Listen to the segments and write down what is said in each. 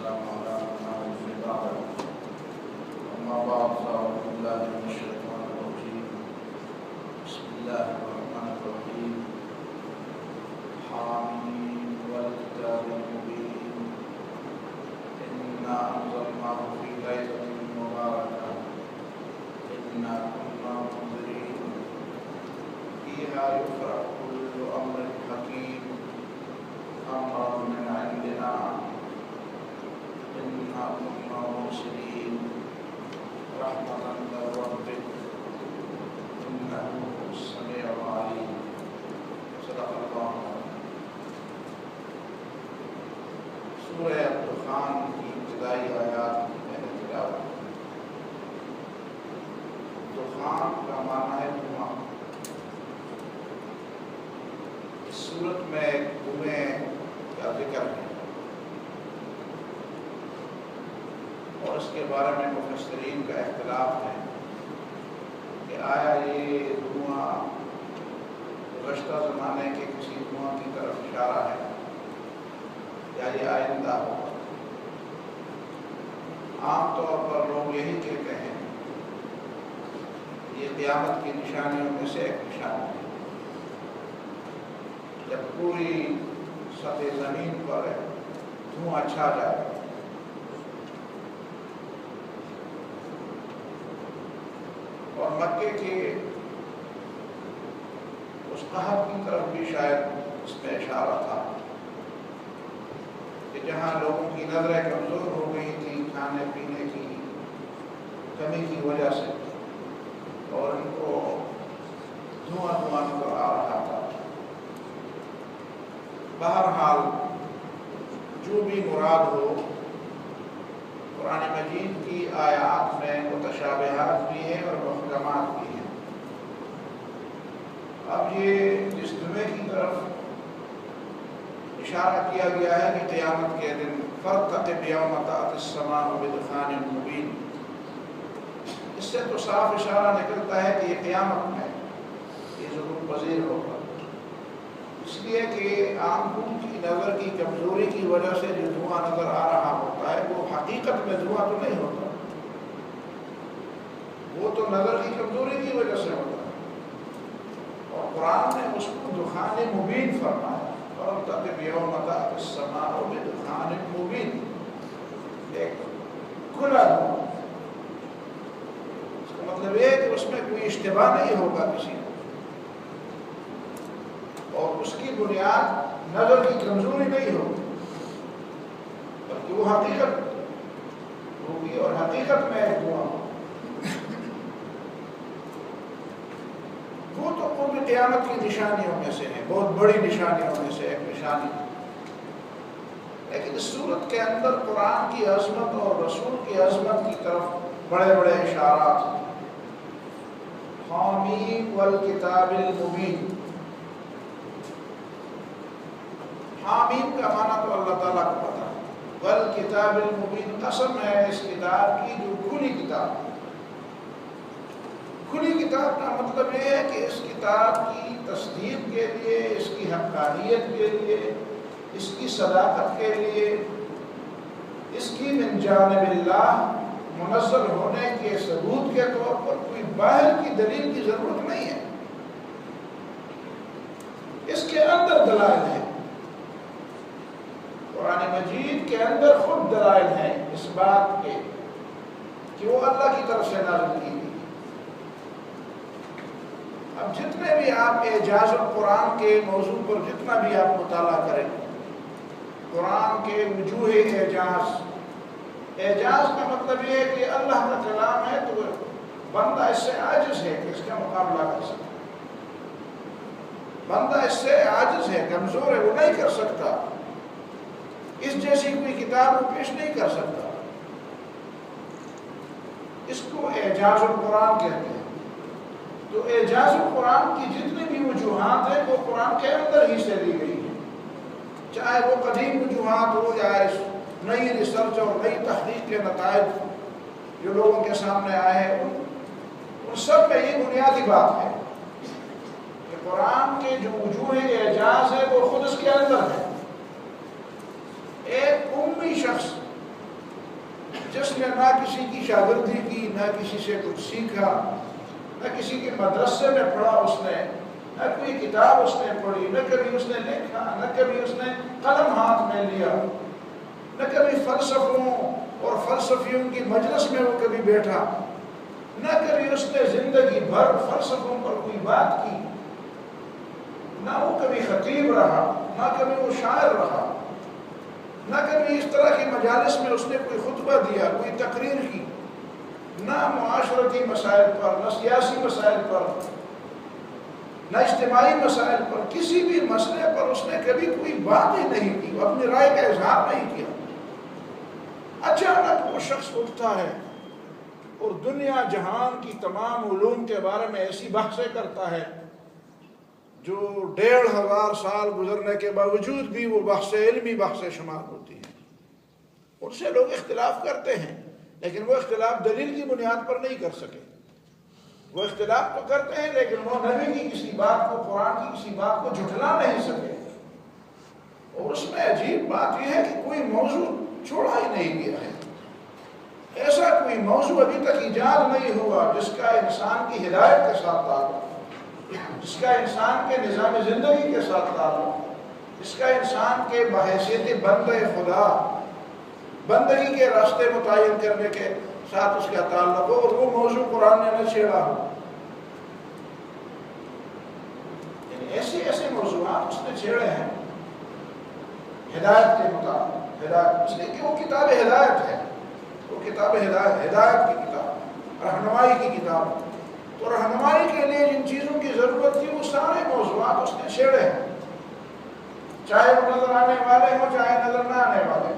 والسلام على من بعد. أما بعد فأعوذ بالله من الشيطان الرجيم. بسم الله الرحمن الرحيم. حامين والكتاب المبين إنا أنزلناه في ليلة مباركة إنا كنا منذرين فيها يفرق كل أمر حكيم أمرا من عندنا إنا كنا مرسلين رحمة من ربك إنه هو السميع العليم. صدق الله. سورہ الدخان کی ابتدائی آیات میں نے تلاوت. دخان کا معنی ہے دھواں. اس صورت میں دھوئیں کا ذکر ہے اور اس کے بارے میں مفسرین کا اختلاف ہے کہ آیا یہ دھواں گزشتہ زمانے کے کسی دھواں کی طرف اشارہ ہے یا یہ آئندہ ہوگا. عام طور پر لوگ یہی کہتے ہیں یہ قیامت کی نشانیوں میں سے ایک نشانی ہے. جب پوری سطح زمین پر دھواں چھا جائے اور مکے کے اس قحط کی طرف بھی شاید اس میں اشارہ تھا کہ جہاں لوگوں کی نظریں کمزور ہو گئی تھی کھانے پینے کی کمی کی وجہ سے اور ان کو دھواں نظر آ رہا تھا. بہرحال جو بھی مراد ہو قرآن مجید کی آیات میں متشابہات بھی ہیں اور محکمات بھی ہیں. اب یہ جس دھویں کی طرف اشارہ کیا گیا ہے کہ قیامت کے دن فارتقب یوم تأتی السماء بدخان مبین، اس سے تو صاف اشارہ نکلتا ہے کہ یہ قیامت میں یہ ظہور پذیر ہوگا. اس لیے کہ آنکھوں کی نظر کی کمزوری کی وجہ سے جو دھواں نظر آ رہا ہوتا ہے وہ حقیقت میں دھواں تو نہیں ہوتا، وہ تو نظر کی کمزوری کی وجہ سے ہوتا ہے. اور قرآن نے اس کو دخان مبین فرمایا. فارتقب یوم تأتی السماء بدخان مبین، ایک کھلا دھواں. اس کا مطلب یہ ہے کہ اس میں کوئی اشتباہ نہیں ہوگا کسی کو، اور اس کی بنیاد نظر کی کمزوری نہیں ہوگی بلکہ وہ حقیقت ہوگی اور حقیقت میں ایک دھواں ہوگا. وہ تو قرب قیامت کی نشانیوں میں سے ہے، بہت بڑی نشانیوں میں سے ایک نشانی. لیکن اس صورت کے اندر قرآن کی عظمت اور رسول کی عظمت کی طرف بڑے بڑے اشارات ہیں. حامیم والکتاب المبین. حامیم کا معنی تو اللہ تعالیٰ کو پتا ہے. والکتاب المبین، قسم ہے اس کتاب کی جو کھلی کتاب ہے. کھلی کتاب کا مطلب یہ ہے کہ اس کتاب کی تصدیق کے لیے، اس کی حقانیت کے لیے، اس کی صداقت کے لیے، اس کی من جانب اللہ منزل ہونے کے ثبوت کے طور پر کوئی باہر کی دلیل کی ضرورت نہیں ہے. اس کے اندر دلائل ہیں. قرآن مجید کے اندر خود دلائل ہیں اس بات کے کہ وہ اللہ کی طرف سے نازل کی گئی. اب جتنے بھی آپ اعجاز القرآن کے موضوع پر جتنا بھی آپ مطالعہ کریں، قرآن کے وجوہ اعجاز کا مطلب یہ ہے کہ اللہ کا کلام ہے تو بندہ اس سے عاجز ہے کہ اس کا مقابلہ کر سکتا. بندہ اس سے عاجز ہے، کمزور ہے، وہ نہیں کر سکتا. اس جیسی کوئی کتاب وہ پیش نہیں کر سکتا. اس کو اعجاز القرآن کہتے ہیں. تو اعجاز القرآن کی جتنی بھی وجوہات ہیں وہ قرآن کے اندر ہی سے لی گئی ہیں، چاہے وہ قدیم وجوہات ہو یا نئی ریسرچ اور نئی تحقیق کے نتائج جو لوگوں کے سامنے آئے ہیں. ان سب میں یہ بنیادی بات ہے کہ قرآن کے جو وجوہ اعجاز ہے وہ خود اس کے اندر ہے. ایک امی شخص نے نہ کسی کی شاگردی کی، نہ کسی سے کچھ سیکھا، نہ کسی کے مدرسے میں پڑھا اس نے، نہ کوئی کتاب اس نے پڑھی، نہ کبھی اس نے لکھا، نہ کبھی اس نے قلم ہاتھ میں لیا، نہ کبھی فلسفوں اور فلسفیوں کی مجلس میں وہ کبھی بیٹھا، نہ کبھی اس نے زندگی بھر فلسفوں پر کوئی بات کی، نہ وہ کبھی خطیب رہا، نہ کبھی وہ شاعر رہا، نہ کبھی اس طرح کی مجالس میں اس نے کوئی خطبہ دیا، کوئی تقریر کی، نہ معاشرتی مسائل پر، نہ سیاسی مسائل پر، نہ اجتماعی مسائل پر، کسی بھی مسئلے پر اس نے کبھی کوئی بات ہی نہیں کی، وہ اپنی رائے کا اظہار نہیں کیا۔ اچانک وہ شخص اٹھتا ہے اور دنیا جہان کی تمام علوم کے بارے میں ایسی بحثیں کرتا ہے جو 1500 سال گزرنے کے باوجود بھی وہ بحث علمی بحث شمار ہوتی ہے۔ ان سے لوگ اختلاف کرتے ہیں، لیکن وہ اختلاف دلیل کی بنیاد پر نہیں کر سکے۔ وہ اختلاف تو کرتے ہیں لیکن وہ نبی کی کسی بات کو، قرآن کی کسی بات کو جھٹلا نہیں سکے۔ اور اس میں عجیب بات یہ ہے کہ کوئی موضوع چھوڑا ہی نہیں گیا ہے۔ ایسا کوئی موضوع ابھی تک ایجاد نہیں ہوا جس کا انسان کی ہدایت کے ساتھ تعلق، جس کا انسان کے نظام زندگی کے ساتھ تعلق، جس کا انسان کے بحیثیت بندہ خدا، بندگی کے راستے متعین کرنے کے ساتھ اس کا تعلق ہو، اور وہ موضوع قرآن نے نہ چھیڑا ہو۔ ایسے موضوعات اس نے چھیڑے ہیں ہدایت کے مطابق، ہدایت اس لیے کہ وہ کتاب ہدایت ہے، وہ کتاب ہدایت کی کتاب، رہنمائی کی کتاب۔ تو رہنمائی کے لیے جن چیزوں کی ضرورت تھی وہ سارے موضوعات اس نے چھیڑے ہیں، چاہے وہ نظر آنے والے ہوں چاہے نظر نہ آنے والے۔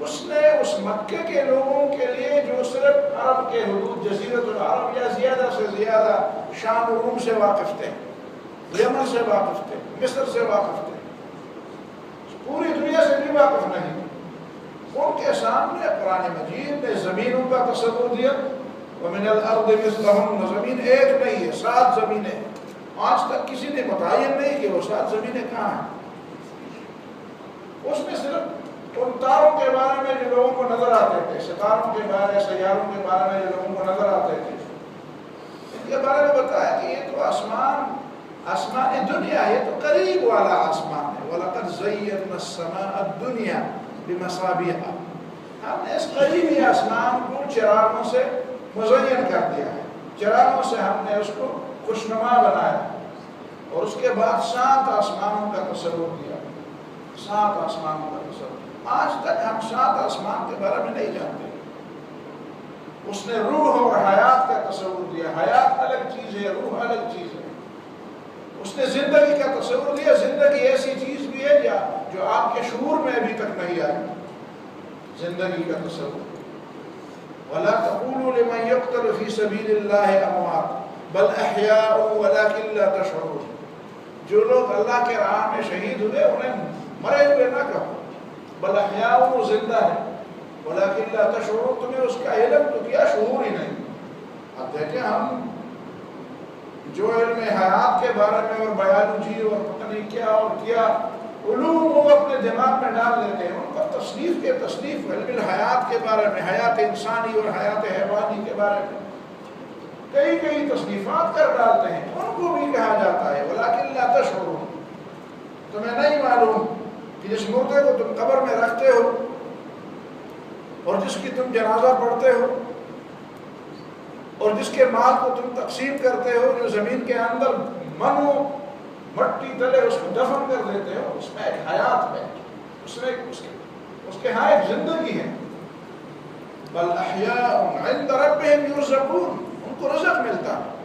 اس نے اس مکے کے لوگوں کے لیے جو صرف عرب کے حدود، جزیرۃ العرب یا زیادہ سے زیادہ شام و روم سے واقف تھے، یمن سے واقف تھے، مصر سے واقف تھے، پوری دنیا سے بھی واقف نہیں، ان کے سامنے قرآن مجید نے زمینوں کا تصور دیا۔ وَمِنَ الْأَرْضِ مِثْلَهُنَّ، زمین ایک نہیں ہے، 7 زمینیں۔ آج تک کسی نے متعین نہیں کہ وہ 7 زمینیں کہاں ہیں۔ اس میں صرف ان تاروں کے بارے میں جو لوگوں کو نظر آتے تھے، ستاروں کے بارے، سیاروں کے بارے میں جو لوگوں کو نظر آتے تھے، ان کے بارے میں بتایا کہ یہ تو آسمان دنیا، یہ تو قریب والا آسمان ہے۔ وَلَقَدْ زَيَّنَّا السَّمَاءَ الدُّنْيَا بِمَصَابِيحَ، ہم نے اس قریبی آسمان کو چراغوں سے مزین کر دیا ہے، چراغوں سے ہم نے اس کو خوشنما بنایا، اور اس کے بعد 7 آسمانوں کا تصور دیا، 7 آسمانوں کا تصور۔ آج تک ہم 7 آسمان کے بارے میں نہیں جانتے۔ اس نے روح اور حیات کا تصور دیا، حیات الگ چیز ہے، روح الگ چیز ہے۔ اس نے زندگی کا تصور دیا، زندگی ایسی چیز بھی ہے جو آپ کے شعور میں ابھی تک نہیں آئی، زندگی کا تصور۔ وَلَا تَقُولُوا لِمَنْ يُقْتَلُ فِي سَبِيلِ اللَّهِ أَمْوَاتٌ بَلْ أَحْيَاءٌ وَلَكِنْ لَا تَشْعُرُونَ، جو لوگ اللہ کے راہ میں شہید ہوئے انہیں مرے ہوئے نہ کہو، بل احیاء، وہ زندہ ہے، وَلَكِنْ لَا تَشْعُرُونَ، تمہیں اس کا علم تو کیا شعور ہی نہیں۔ اب دیکھیں ہم جو علم حیات کے بارے میں اور بایولوجی اور پتہ نہیں کیا اور کیا علوم وہ اپنے دماغ میں ڈال لیتے ہیں، ان پر تصنیف علم الحیات کے بارے میں، حیات انسانی اور حیات حیوانی کے بارے میں کئی تصنیفات کر ڈالتے ہیں، ان کو بھی کہا جاتا ہے وَلَكِنْ لَا تَشْعُرُونَ، تمہیں نہیں معلوم کہ جس مردے کو تم قبر میں رکھتے ہو اور جس کی تم جنازہ پڑھتے ہو اور جس کے مال کو تم تقسیم کرتے ہو، جو زمین کے اندر منو مٹی تلے اس کو دفن کر دیتے ہو، اس میں ایک حیات ہے، اس کے ہاں ایک زندگی ہے۔ بل احیاء عند ربهم یرزقون، ان کو رزق ملتا ہے۔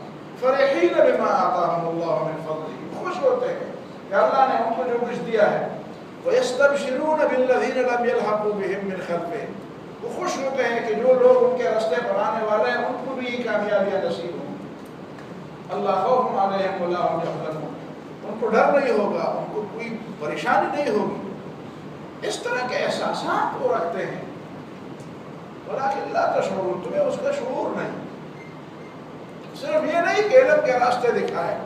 فرحین بما آتاهم اللہ من فضلہ، خوش ہوتے ہیں کہ اللہ نے ان کو جو کچھ دیا ہے۔ وَيَسْتَبْشِرُونَ بِالَّذِينَ لَمْ يَلْحَقُوا بِهِم مِّن خَلْفِهِمْ، وہ خوش ہوتے ہیں کہ جو لوگ ان کے راستے پر آنے والے ہیں ان کو بھی یہ کامیابیاں نصیب ہوں۔ اللہ خوف علیہم ولا هم يحزنون، ان کو ڈر نہیں ہوگا، ان کو کوئی پریشانی نہیں ہوگی۔ اس طرح کے احساسات وہ رکھتے ہیں۔ وَلَكِنْ لَا تَشْعُرُونَ، تمہیں اس کا شعور نہیں۔ صرف یہ نہیں کہ علم کے راستے دکھائے،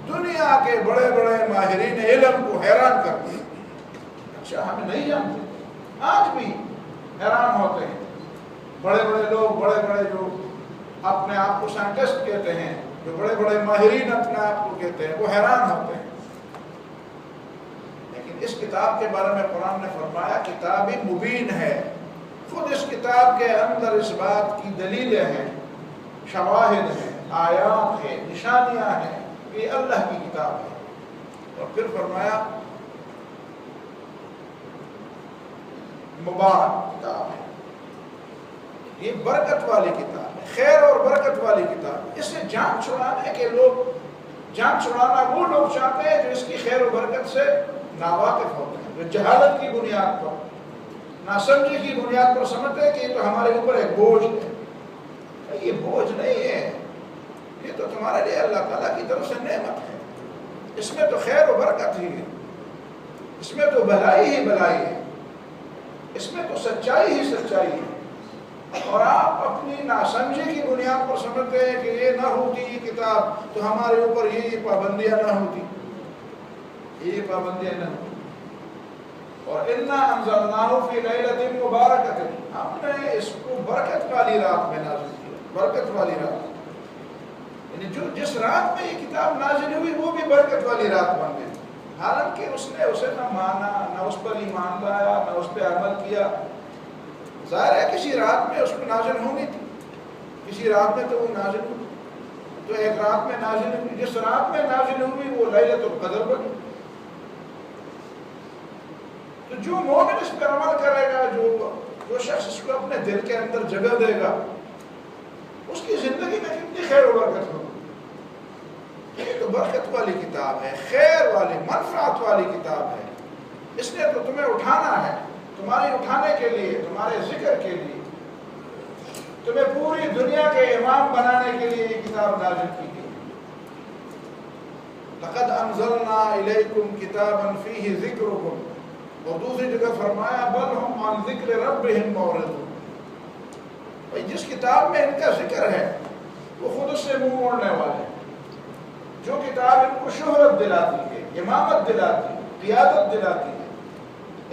دنیا کے بڑے بڑے ماہرین علم کو حیران کر دیا۔ اچھا ہم نہیں جانتے، آج بھی حیران ہوتے ہیں بڑے بڑے لوگ، بڑے بڑے جو اپنے آپ کو سائنٹسٹ کہتے ہیں، جو بڑے بڑے ماہرین اپنے آپ کو کہتے ہیں، وہ حیران ہوتے ہیں۔ لیکن اس کتاب کے بارے میں قرآن نے فرمایا کتاب مبین ہے۔ خود اس کتاب کے اندر اس بات کی دلیلیں ہیں، شواہد ہیں، آیات ہیں، نشانیاں ہیں کہ یہ اللہ کی کتاب ہے۔ اور پھر فرمایا مبارک کتاب ہے، یہ برکت والی کتاب ہے، خیر اور برکت والی کتاب ہے۔ اس سے جان چھڑانے کے لوگ، جان چھڑانا وہ لوگ چاہتے ہیں جو اس کی خیر و برکت سے ناواقف ہوتے ہیں، جو جہالت کی بنیاد پر، ناسمجھی کی بنیاد پر سمجھتے ہیں کہ یہ تو ہمارے اوپر ایک بوجھ ہے۔ یہ بوجھ نہیں ہے، یہ تو تمہارے لیے اللہ تعالیٰ کی طرف سے نعمت ہے۔ اس میں تو خیر و برکت ہی ہے، اس میں تو بھلائی ہی بھلائی ہے، اس میں تو سچائی ہی سچائی ہے۔ اور آپ اپنی ناسمجھی کی بنیاد پر سمجھتے ہیں کہ یہ نہ ہوتی یہ کتاب تو ہمارے اوپر یہ پابندیاں نہ ہوتی، یہ پابندیاں نہ ہوتی۔ اور اِنَّا أَنزَلْنَاهُ فِي لَيْلَةٍ مُبَارَكَةٍ، ہم نے اس کو برکت والی رات میں نازل کیا، برکت والی رات، یعنی جو جس رات میں یہ کتاب نازل ہوئی وہ بھی برکت والی رات بن گئی۔ حالانکہ اس نے اسے نہ مانا، نہ اس پر ایمان لایا، نہ اس پہ عمل کیا۔ ظاہر ہے کسی رات میں اس کو نازل ہونی تھی، کسی رات میں تو وہ نازل ہوئی، تو ایک رات میں نازل ہوئی، جس رات میں نازل ہوئی وہ لیلۃ القدر بنی۔ تو جو مومن اس پر عمل کرے گا، جو شخص اس کو اپنے دل کے اندر جگہ دے گا، اس کی زندگی میں کتنی خیر و برکت ہوگی۔ یہ تو برکت والی کتاب ہے، خیر والی، منفعت والی کتاب ہے۔ اس نے تو تمہیں اٹھانا ہے، تمہارے اٹھانے کے لیے، تمہارے ذکر کے لیے، تمہیں پوری دنیا کے امام بنانے کے لیے یہ کتاب نازل کی گئی۔ لَقَدْ أَنزَلْنَا إِلَيْكُمْ كِتَابًا فِيهِ ذِكْرُكُمْ، اور دوسری جگہ فرمایا بل ہم عن ذکر ربہم معرضون، بھائی جس کتاب میں ان کا ذکر ہے وہ خود اس سے منہ موڑنے والے ہیں۔ جو کتاب ان کو شہرت دلاتی ہے، امامت دلاتی ہے، قیادت دلاتی ہے،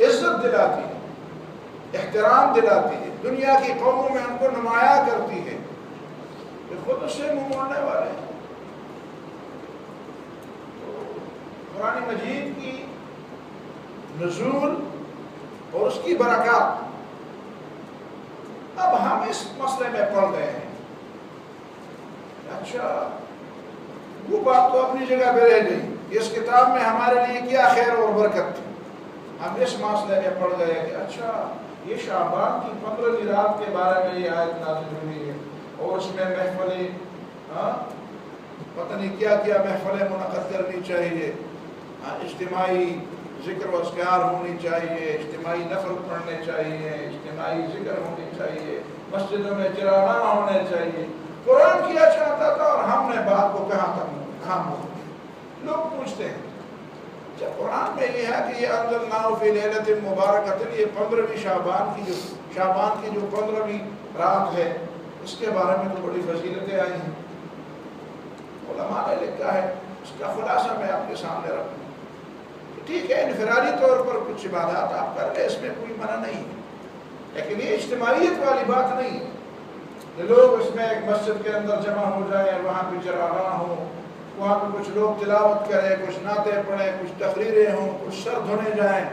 عزت دلاتی ہے، احترام دلاتی ہے، دنیا کی قوموں میں ان کو نمایاں کرتی ہے، یہ خود اس سے منہ موڑنے والے ہیں۔ قرآن مجید کی نزول اور اس کی برکات، اب ہم اس مسئلے میں پڑ گئے ہیں۔ اچھا وہ بات تو اپنی جگہ پہ رہ گئی، اس کتاب میں ہمارے لیے کیا خیر اور برکت تھی، ہم اس مسئلے میں پڑ گئے کہ اچھا یہ شعبان کی 15ویں رات کے بارے میں یہ آیت نازل ہوئی ہے، اور اس میں محفلیں، پتہ نہیں کیا کیا محفلیں منعقد کرنی چاہیے، اجتماعی ذکر و اذکار ہونی چاہیے، اجتماعی نفل پڑھنے چاہیے، اجتماعی ذکر ہونی چاہیے، مسجدوں میں چراغاں ہونے چاہیے۔ قرآن کیا چاہتا تھا اور ہم نے بات کو کہاں موڑ دیا۔ لوگ پوچھتے ہیں جب قرآن میں یہ ہے کہ یہ انزلناہ فی لیلۃ مبارکۃ، یہ 15ویں شعبان کی جو 15ویں رات ہے، اس کے بارے میں تو بڑی فضیلتیں آئی ہیں، علماء نے لکھا ہے، اس کا خلاصہ میں آپ کے سامنے رکھوں۔ ٹھیک ہے انفرادی طور پر کچھ عبادات آپ کر لیں، اس میں کوئی منع نہیں ہے، لیکن یہ اجتماعیت والی بات نہیں ہے کہ لوگ اس میں ایک مسجد کے اندر جمع ہو جائیں، وہاں پہ چراغاں ہوں، وہاں پہ کچھ لوگ تلاوت کریں، کچھ نعتیں پڑھیں، کچھ تقریریں ہوں، کچھ سر دھونے جائیں،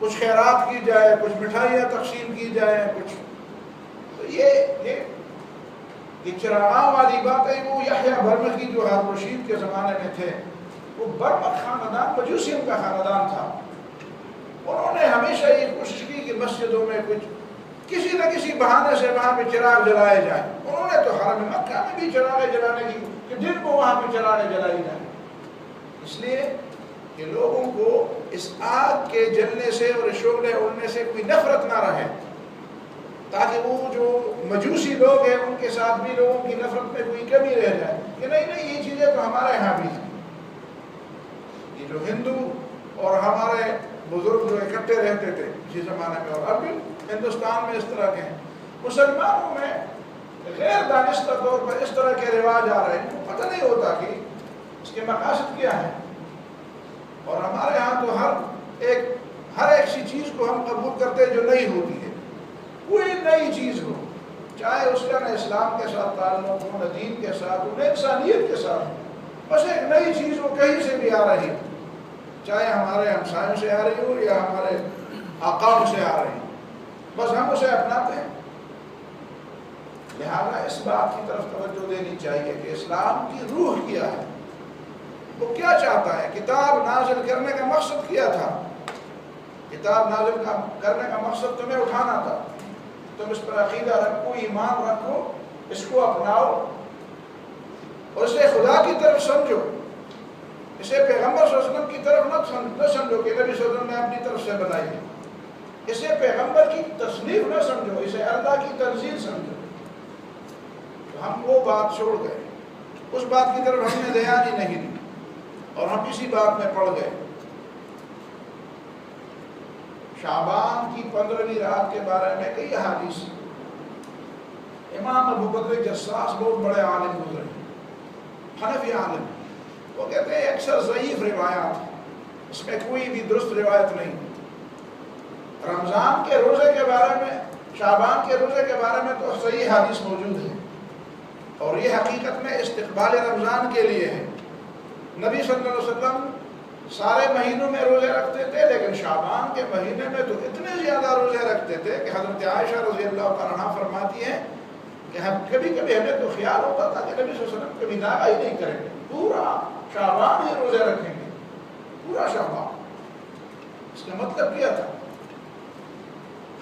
کچھ خیرات کی جائے، کچھ مٹھائیاں تقسیم کی جائیں، کچھ تو یہ چراغاں والی باتیں وہ یحییٰ برمکی جو ہارون رشید کے زمانے میں تھے، وہ برمک خاندان مجوسیوں کا خاندان تھا، انہوں نے ہمیشہ یہ کوشش کی کہ مسجدوں میں کسی نہ کسی بہانے سے وہاں پہ چراغ جلائے جائیں۔ انہوں نے تو حرم مکہ میں بھی چراغ جلانے کی کہ دن کو وہاں پہ چراغ جلائی جائیں، اس لیے کہ لوگوں کو اس آگ کے جلنے سے اور شعلے اڑنے سے کوئی نفرت نہ رہے، تاکہ وہ جو مجوسی لوگ ہیں ان کے ساتھ بھی لوگوں کی نفرت میں کوئی کمی رہ جائے کہ نہیں یہ چیزیں تو ہمارے یہاں بھی ہیں۔ یہ جو ہندو اور ہمارے بزرگ جو اکٹھے رہتے تھے اسی زمانے میں، اور اب بھی ہندوستان میں اس طرح کے ہیں، مسلمانوں میں غیر دانستہ طور پر اس طرح کے رواج آ رہے ہیں، پتہ نہیں ہوتا کہ اس کے مقاصد کیا ہیں، اور ہمارے ہاں تو ہر ایک سی چیز کو ہم قبول کرتے جو نہیں ہوتی ہے، کوئی نئی چیز ہو، چاہے اس کا نہ اسلام کے ساتھ تعلق ہو، نہ دین کے ساتھ ہو، نہ انسانیت کے ساتھ ہو، بس ایک نئی چیز ہو کہیں سے بھی آ رہی ہو، چاہے ہمارے ہمسایوں سے آ رہی ہو یا ہمارے آقاؤں سے آ رہی ہو، بس ہم اسے اپناتے ہیں۔ لہذا اس بات کی طرف توجہ دینی چاہیے کہ اسلام کی روح کیا ہے، وہ کیا چاہتا ہے۔ کتاب نازل کرنے کا مقصد کیا تھا، کتاب نازل کرنے کا مقصد تمہیں اٹھانا تھا، تم اس پر عقیدہ رکھو، ایمان رکھو، اس کو اپناؤ اور اسے خدا کی طرف سمجھو، اسے پیغمبر صلی اللہ علیہ وسلم کی طرف نہ سمجھو کہ نبی صلی اللہ علیہ وسلم نے اپنی طرف سے بنائی ہے، اسے پیغمبر کی تصنیف نہ سمجھو، اسے اللہ کی تنزیل سمجھو۔ تو ہم وہ بات چھوڑ گئے، اس بات کی طرف ہم نے دھیان ہی نہیں دی اور ہم اسی بات میں پڑ گئے۔ شعبان کی 15ویں رات کے بارے میں کئی احادیث، امام ابو بکر جساس بہت بڑے عالم گزرے، حنفی عالم، وہ کہتے ہیں اکثر ضعیف روایات، اس میں کوئی بھی درست روایت نہیں۔ رمضان کے روزے کے بارے میں، شعبان کے روزے کے بارے میں تو صحیح حدیث موجود ہے، اور یہ حقیقت میں استقبال رمضان کے لیے ہے۔ نبی صلی اللہ علیہ وسلم سارے مہینوں میں روزے رکھتے تھے، لیکن شعبان کے مہینے میں تو اتنے زیادہ روزے رکھتے تھے کہ حضرت عائشہ رضی اللہ تعالیٰ عنہ فرماتی ہیں کہ ہم کبھی کبھی ہمیں تو خیال ہوتا تھا کہ نبی صلی اللہ علیہ وسلم کبھی ناغہ ہی نہیں کریں گے، پورا شعبان ہی روزے رکھیں گے، پورا شعبان۔ اس کا مطلب کیا تھا؟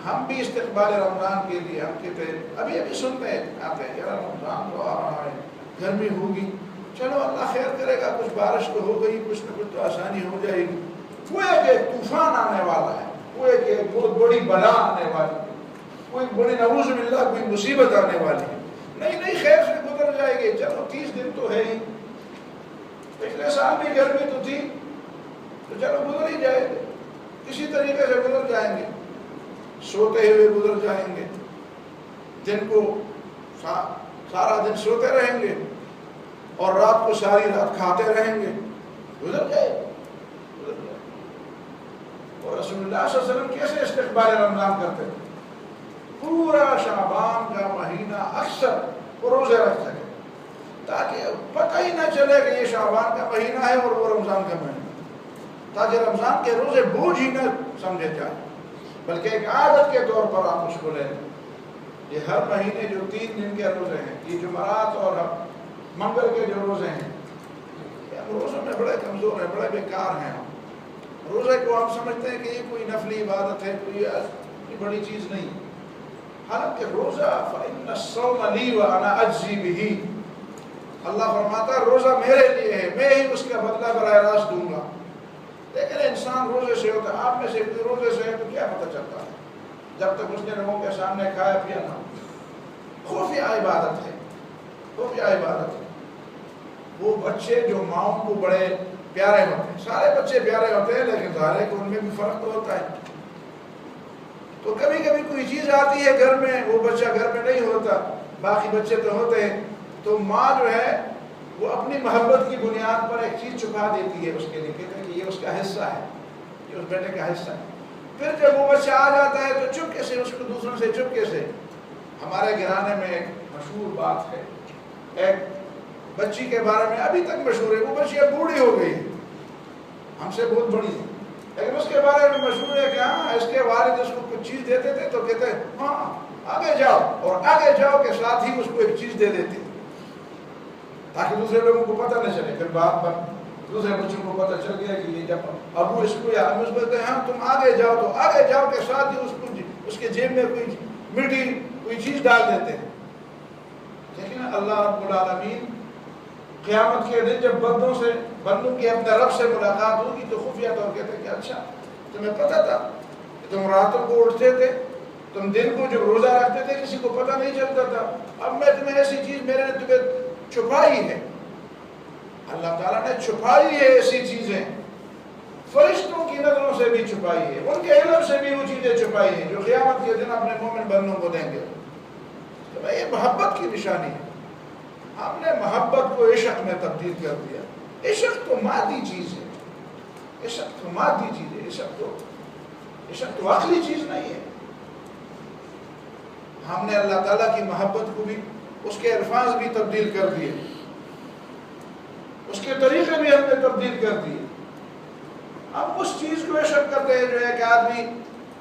ہم بھی استقبال رمضان کے لیے ہم کہتے ہیں، ابھی سنتے آتے ہیں یار رمضان تو آ رہا ہے، گرمی ہوگی، چلو اللہ خیر کرے گا، کچھ بارش تو ہو گئی، کچھ نہ کچھ تو آسانی ہو جائے گی۔ وہ ایک طوفان آنے والا ہے، وہ ایک بہت بڑی بلا آنے والی ہے، کوئی بڑی نعوذ باللہ کوئی مصیبت آنے والی ہے، نہیں خیر سے گزر جائے گی، چلو 30 دن تو ہے ہی، پچھلے سال بھی گرمی تو تھی، تو چلو گزر ہی جائے گی، کسی طریقے سے گزر جائیں گے، سوتے ہوئے گزر جائیں گے، دن کو سارا دن سوتے رہیں گے اور رات کو ساری رات کھاتے رہیں گے، گزر جائے۔ اور رسول اللہ صلی اللہ علیہ وسلم کیسے استقبال رمضان کرتے تھے؟ پورا شعبان کا مہینہ اکثر وہ روزے رکھ سکے، تاکہ پتہ ہی نہ چلے کہ یہ شعبان کا مہینہ ہے اور وہ رمضان کا مہینہ، تاکہ رمضان کے روزے بوجھ ہی نہ سمجھے جائے، بلکہ ایک عادت کے طور پر آپ اس کو لیں۔ یہ ہر مہینے جو 3 دن کے روزے ہیں، یہ جمعرات اور منگل کے جو روزے ہیں، روزوں میں بڑے کمزور ہیں، بڑے بیکار ہیں۔ روزے کو ہم سمجھتے ہیں کہ یہ کوئی نفلی عبادت ہے، کوئی بڑی چیز نہیں، حالانکہ روزہ فَإِنَّ الصَّوْمَ لِي وَأَنَا أَجْزِي بِهِ، اللہ فرماتا ہے روزہ میرے لیے ہے، میں ہی اس کا بدلہ براہ راست دوں گا۔ لیکن انسان روزے سے ہوتا ہے، آپ میں سے کوئی روزے سے ہے تو کیا پتہ چلتا ہے جب تک اس نے لوگوں کے سامنے کھایا پیا نہ۔ خفیہ عبادت ہے، خفیہ عبادت ہے۔ وہ بچے جو ماؤں کو بڑے پیارے ہوتے ہیں، سارے بچے پیارے ہوتے ہیں، لیکن ظاہر ہے کہ ان میں بھی فرق تو ہوتا ہے۔ تو کبھی کبھی کوئی چیز آتی ہے گھر میں، وہ بچہ گھر میں نہیں ہوتا، باقی بچے تو ہوتے ہیں، تو ماں جو ہے وہ اپنی محبت کی بنیاد پر ایک چیز چھپا دیتی ہے اس کے لیے، کہتے ہیں کہ یہ اس کا حصہ ہے، یہ اس بیٹے کا حصہ ہے۔ پھر جب وہ بچہ آ جاتا ہے تو چپکے سے اس کو دوسروں سے چپکے سے، ہمارے گھرانے میں ایک مشہور بات ہے، ایک بچی کے بارے میں ابھی تک مشہور ہے، وہ بچی اب بوڑھی ہو گئی، ہم سے بہت بڑی ہے، لیکن اس کے بارے میں مشہور ہے کہ ہاں اس کے والد اس کو کچھ چیز دیتے تھے تو کہتے ہیں ہاں آگے جاؤ، اور آگے جاؤ کے ساتھ ہی اس کو ایک چیز دے دیتے تاکہ دوسرے لوگوں کو پتہ نہ چلے۔ پھر بعد پر دوسرے بچوں کو پتہ چل گیا کہ یہ جب ابو اس کو یا امی اس کو کہتے ہیں ہاں تم آگے جاؤ، تو آگے جاؤ کے ساتھ ہی اس کو اس کے جیب میں کوئی میٹھی کوئی چیز ڈال دیتے ہیں۔ لیکن اللہ رب العالمین قیامت کے دن جب بندوں کی اپنے رب سے ملاقات ہوگی تو خفیہ طور کہتے ہیں کہ اچھا تمہیں پتہ تھا کہ تم راتوں کو اٹھتے تھے، تم دن کو جب روزہ رکھتے تھے کسی کو پتہ نہیں چلتا تھا، اب میں تمہیں ایسی چیز میرے نے تمہیں چھپائی ہے، اللہ تعالیٰ نے چھپائی ہے ایسی چیزیں، فرشتوں کی نظروں سے بھی چھپائی ہے، ان کے علم سے بھی وہ چیزیں چھپائی ہیں جو قیامت کے دن اپنے مومن بندوں کو دیں گے۔ تو یہ محبت کی نشانی ہے، ہم نے محبت کو عشق میں تبدیل کر دیا۔ عشق تو مادی چیز ہے، عشق تو مادی چیز ہے، عشق تو عقلی چیز نہیں ہے۔ ہم نے اللہ تعالیٰ کی محبت کو بھی، اس کے الفاظ بھی تبدیل کر دیے، اس کے طریقے بھی ہم نے تبدیل کر دیے۔ ہم اس چیز کو عشق کرتے ہیں جو ہے کہ آدمی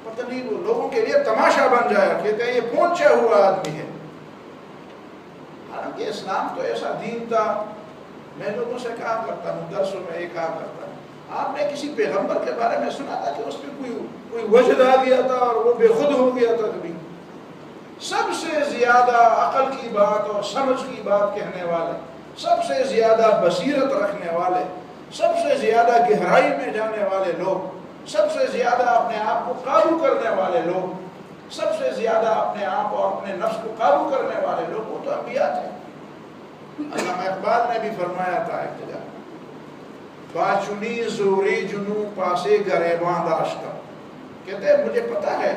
پتہ نہیں وہ لوگوں کے لیے تماشا بن جائے، کہتے ہیں یہ پہنچا ہوا آدمی ہے۔ حالانکہ اسلام تو ایسا دین تھا، میں لوگوں سے کہا کرتا ہوں، درسوں میں یہ کہا کرتا ہوں، آپ نے کسی پیغمبر کے بارے میں سنا تھا کہ اس پہ کوئی وجد آ گیا تھا اور وہ بے خود ہو گیا تھا؟ کبھی؟ سب سے زیادہ عقل کی بات اور سمجھ کی بات کہنے والے، سب سے زیادہ بصیرت رکھنے والے، سب سے زیادہ گہرائی میں جانے والے لوگ، سب سے زیادہ اپنے آپ کو قابو کرنے والے لوگ، سب سے زیادہ اپنے آپ اور اپنے نفس کو قابو کرنے والے لوگ، وہ تو انبیاء تھے۔ علامہ اقبال نے بھی فرمایا تھا ایک جگہ، باچنی زوری جنوں پاسے گریباں داشتہ، کہتے ہیں مجھے پتا ہے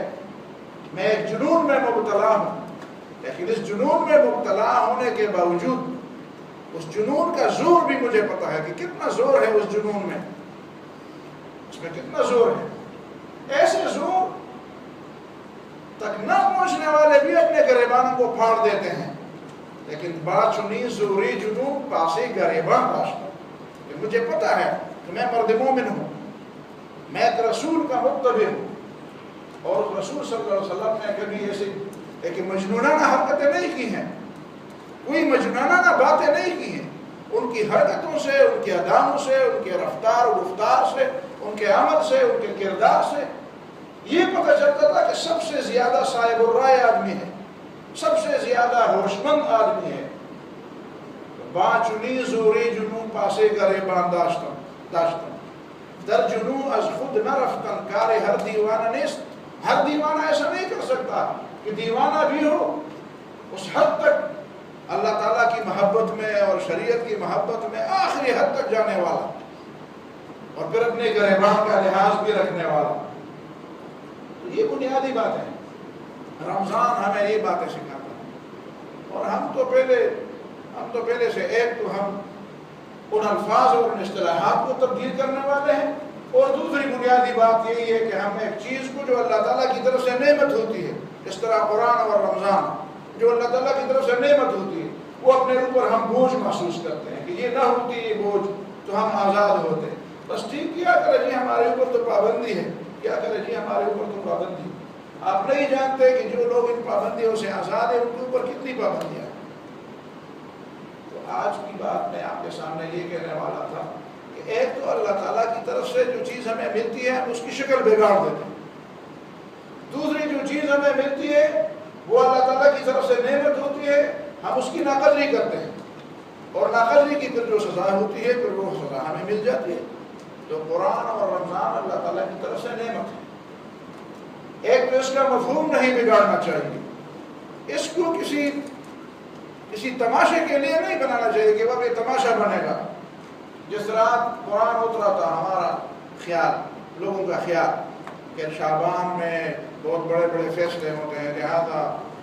میں ایک جنون میں مبتلا ہوں، لیکن اس جنون میں مبتلا ہونے کے باوجود اس جنون کا زور بھی مجھے پتا ہے کہ کتنا زور ہے اس جنون میں، اس میں کتنا زور ہے۔ ایسے زور تک نہ پہنچنے والے بھی اپنے گریبانوں کو پھاڑ دیتے ہیں، لیکن باچنی زوری جنون پاسے گریباں داشتہ، کہ مجھے پتا ہے کہ میں مرد مومن ہوں، میں ایک رسول کا متبع ہوں، اور رسول صلی اللہ علیہ وسلم نے کبھی ایسی مجنونانہ حرکتیں نہیں کی ہیں، کوئی مجنونانہ باتیں نہیں کی ہیں۔ ان کی حرکتوں سے، ان کے اداموں سے، ان کے رفتار و گفتار سے، ان کے عمل سے، ان کے کردار سے یہ پتہ چلتا تھا کہ سب سے زیادہ صاحب الرائے آدمی ہے، سب سے زیادہ ہوشمند آدمی ہے۔ باچنی زوری جنوں پاسے گریباں داشتم، در جنوں از خود نہ رفتن کار ہر دیوانہ نیست۔ ہر دیوانہ ایسا نہیں کر سکتا کہ دیوانہ بھی ہو اس حد تک اللہ تعالیٰ کی محبت میں اور شریعت کی محبت میں آخری حد تک جانے والا، اور پھر اپنے گریباں کا لحاظ بھی رکھنے والا۔ تو یہ بنیادی بات ہے، رمضان ہمیں یہ باتیں سکھاتا ہے۔ اور ہم تو پہلے سے ایک تو ہم ان الفاظ اور ان اصطلاحات کو تبدیل کرنے والے ہیں، اور دوسری بنیادی بات یہی ہے کہ ہم ایک چیز کو جو اللہ تعالیٰ کی طرف سے نعمت ہوتی ہے، اس طرح قرآن اور رمضان جو اللہ تعالیٰ کی طرف سے نعمت ہوتی ہے، وہ اپنے اوپر ہم بوجھ محسوس کرتے ہیں کہ یہ نہ ہوتی یہ بوجھ تو ہم آزاد ہوتے۔ بس ٹھیک کیا کرے جی، ہمارے اوپر تو پابندی ہے، کیا کرے جی ہمارے اوپر تو پابندی۔ آپ نہیں جانتے کہ جو لوگ ان پابندیوں سے آزاد ہیں ان کے اوپر کتنی پابندیاں ہیں۔ تو آج کی بات میں آپ کے سامنے یہ کہنے والا تھا کہ ایک تو اللہ تعالیٰ کی طرف سے جو چیز ہمیں ملتی ہے ہم اس کی شکل بگاڑ دیتے ہیں، دوسری جو چیز ہمیں ملتی ہے وہ اللہ تعالیٰ کی طرف سے نعمت ہوتی ہے، ہم اس کی ناقدری کرتے ہیں، اور ناقدری کی پھر جو سزا ہوتی ہے پھر وہ سزا ہمیں مل جاتی ہے۔ تو قرآن اور رمضان اللہ تعالیٰ کی طرف سے نعمت ہے، ایک تو اس کا مفہوم نہیں بگاڑنا چاہیے، اس کو کسی تماشے کے لیے نہیں بنانا چاہیے کہ وہ یہ تماشا بنے گا۔ جس رات قرآن اترا تھا ہمارا خیال، لوگوں کا خیال کہ شعبان میں بہت بڑے بڑے فیصلے ہوتے ہیں، لہذا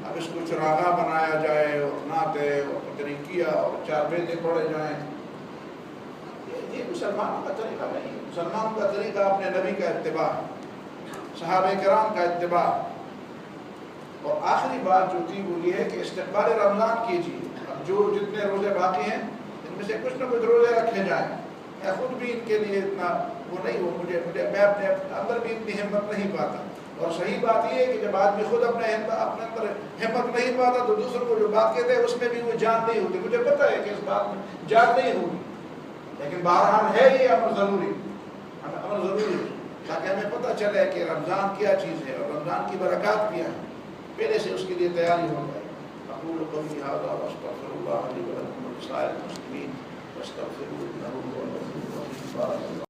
اب اس کو چراغاں بنایا جائے اور نعتیں اور تقریریاں اور 4 بیتیں پڑھے جائیں، یہ مسلمانوں کا طریقہ نہیں ہے۔ مسلمانوں کا طریقہ اپنے نبی کا اتباع، صحابہ کرام کا اتباع۔ اور آخری بات جو تھی وہ یہ ہے کہ استقبال رمضان کیجیے۔ اب جو جتنے روزے باقی ہیں ان میں سے کچھ نہ کچھ روزے رکھے جائیں۔ میں خود بھی ان کے لیے اتنا وہ نہیں ہوں، میں اپنے اندر بھی اتنی ہمت نہیں پاتا۔ اور صحیح بات یہ ہے کہ جب آدمی خود اپنے اندر ہمت نہیں پاتا تو دوسروں کو جو بات کہتے ہیں اس میں بھی وہ جان نہیں ہوتی۔ مجھے پتہ ہے کہ اس بات میں جان نہیں ہوگی، لیکن بہرحال ہے یہ امر ضروری ہے تاکہ ہمیں پتہ چلے کہ رمضان کیا چیز ہے اور رمضان کی برکات کیا ہے، پہلے سے اس کے لیے تیاری ہو جائے۔ اقول قولی ھذا واستغفر اللہ لی ولکم ولسائر المسلمین فاستغفروہ انہ هو الغفور الرحیم۔